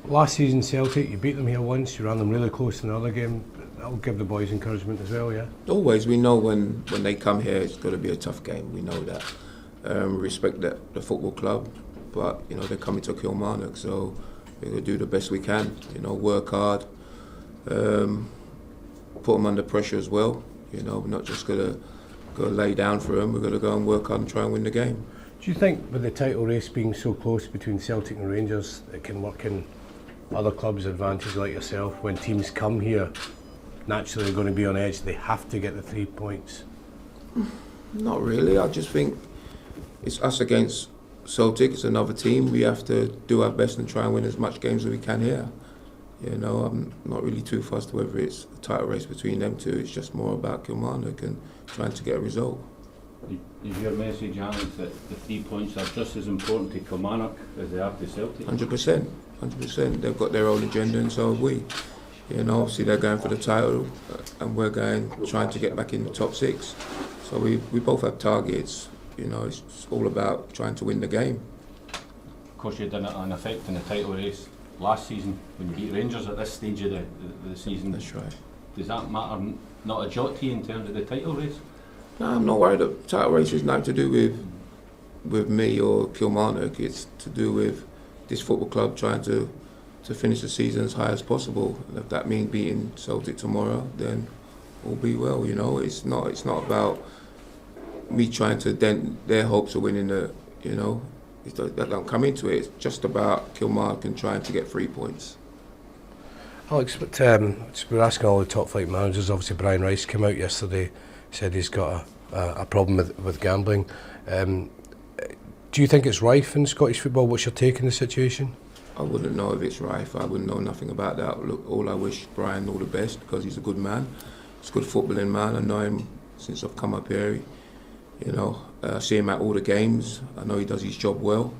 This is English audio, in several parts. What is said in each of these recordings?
Last season Celtic, you beat them here once, you ran them really close in another game. That'll give the boys encouragement as well, yeah? Always, we know when they come here it's going to be a tough game, we know that. We respect the football club, but you know they're coming to Kilmarnock, so we're going to do the best we can, you know, work hard, put them under pressure as well. You know, we're not just going to go lay down for them, we're going to go and work hard and try and win the game. Do you think with the title race being so close between Celtic and Rangers, it can work in other clubs' advantage like yourself? When teams come here, naturally they're going to be on edge, they have to get the 3 points. Not really, I just think it's us against Celtic, it's another team. We have to do our best and try and win as much games as we can here. You know, I'm not really too fussed whether it's a title race between them two, it's just more about Kilmarnock and trying to get a result. Is your message, Alex, that the 3 points are just as important to Kilmarnock as they are to Celtic? 100%. They've got their own agenda and so have we. You know, obviously they're going for the title and we're trying to get back in the top 6. So we both have targets. You know, it's all about trying to win the game. Of course, you done it an effect in the title race last season when you beat Rangers at this stage of the season. That's right. Does that matter not a jot to you in terms of the title race? No, I'm not worried. The title race is nothing to do with me or Kilmarnock. It's to do with this football club trying to finish the season as high as possible. And if that means beating Celtic tomorrow, then all be well. You know, it's not about me trying to dent their hopes of winning the. You know, that don't come into it. It's just about Kilmarnock and trying to get 3 points. Alex, but we're asking all the top flight managers. Obviously, Brian Rice came out yesterday, said he's got a problem with gambling. Do you think it's rife in Scottish football? What's your take on the situation? I wouldn't know if it's rife. I wouldn't know nothing about that. Look, all I wish Brian all the best because he's a good man. He's a good footballing man. I know him since I've come up here. You know, I see him at all the games. I know he does his job well,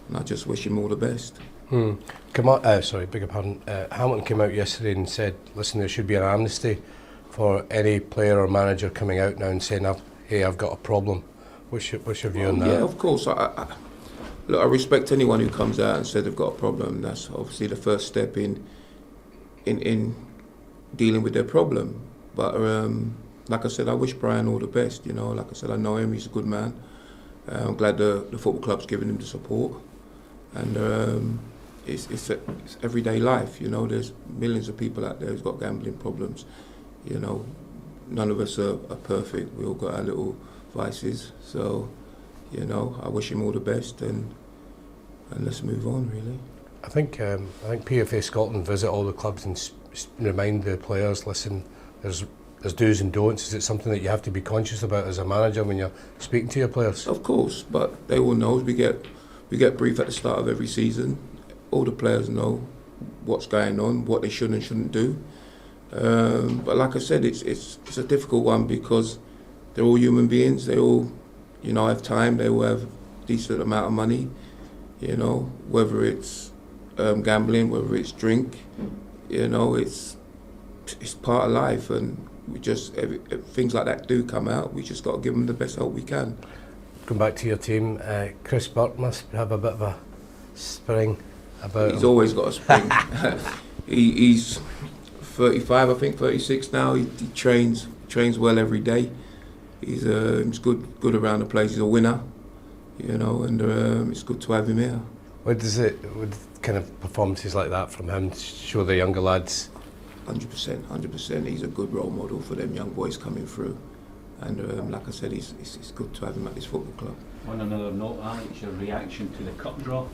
and I just wish him all the best. Beg your pardon. Hamilton came out yesterday and said, listen, there should be an amnesty for any player or manager coming out now and saying, hey, I've got a problem. What's your view on that? Yeah, of course. Look, I respect anyone who comes out and says they've got a problem. That's obviously the first step in dealing with their problem. But like I said, I wish Brian all the best. You know, like I said, I know him. He's a good man. I'm glad the football club's giving him the support. And it's everyday life. You know, there's millions of people out there who's got gambling problems. You know, none of us are perfect. We all got our little vices. So, you know, I wish him all the best and let's move on, really. I think PFA Scotland visit all the clubs and remind the players, listen, there's do's and don'ts. Is it something that you have to be conscious about as a manager when you're speaking to your players? Of course, but they all know. We get briefed at the start of every season. All the players know what's going on, what they should and shouldn't do. But like I said, it's a difficult one because they're all human beings. They all, you know, have time. They all have a decent amount of money. You know, whether it's gambling, whether it's drink, you know, it's part of life, and we just things like that do come out. We just got to give them the best help we can. Come back to your team. Chris Burke must have a bit of a spring about him. He's always got a spring. He's 35, I think 36 now. He trains well every day. He's good around the place. He's a winner, you know, and it's good to have him here. Would kind of performances like that from him show the younger lads? 100%. He's a good role model for them young boys coming through. And like I said, it's good to have him at this football club. On another note, Alex, your reaction to the cup draw?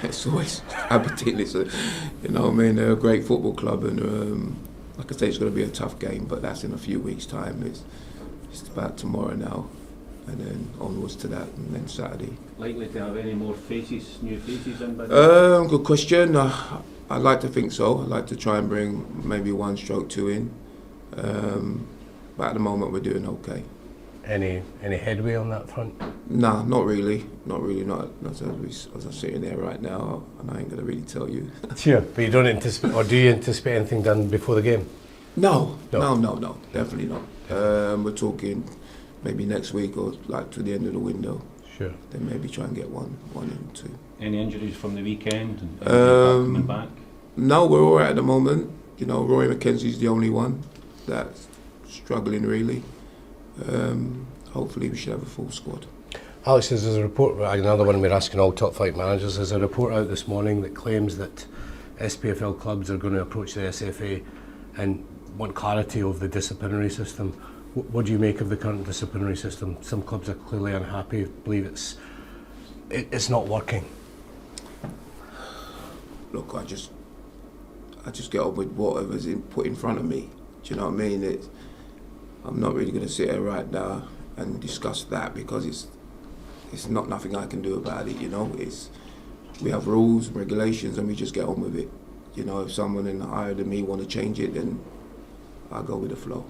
It's always Aberdeen. You know what I mean? They're a great football club, and like I say, it's going to be a tough game, but that's in a few weeks' time. It's about tomorrow now, and then onwards to that, and then Saturday. Likely to have any more new faces in by then? Good question. I'd like to think so. I'd like to try and bring maybe 1/2 in, but at the moment we're doing okay. Any headway on that front? Nah, not really. Not as I'm sitting there right now, and I ain't going to really tell you. Sure, but you don't anticipate, or do you anticipate anything done before the game? No, definitely not. We're talking maybe next week or like to the end of the window. Sure. then maybe try and get one and two. Any injuries from the weekend? And coming back? No, we're all right at the moment. You know, Roy McKenzie's the only one that's struggling really. Hopefully we should have a full squad. Alex, there's a report, another one we're asking all top flight managers, there's a report out this morning that claims that SPFL clubs are going to approach the SFA and want clarity of the disciplinary system. What do you make of the current disciplinary system? Some clubs are clearly unhappy, believe it's not working. Look, I just get on with whatever's put in front of me. Do you know what I mean? I'm not really going to sit here right now and discuss that because it's not nothing I can do about it. You know, we have rules, regulations, and we just get on with it. You know, if someone higher than me want to change it, then I'll go with the flow.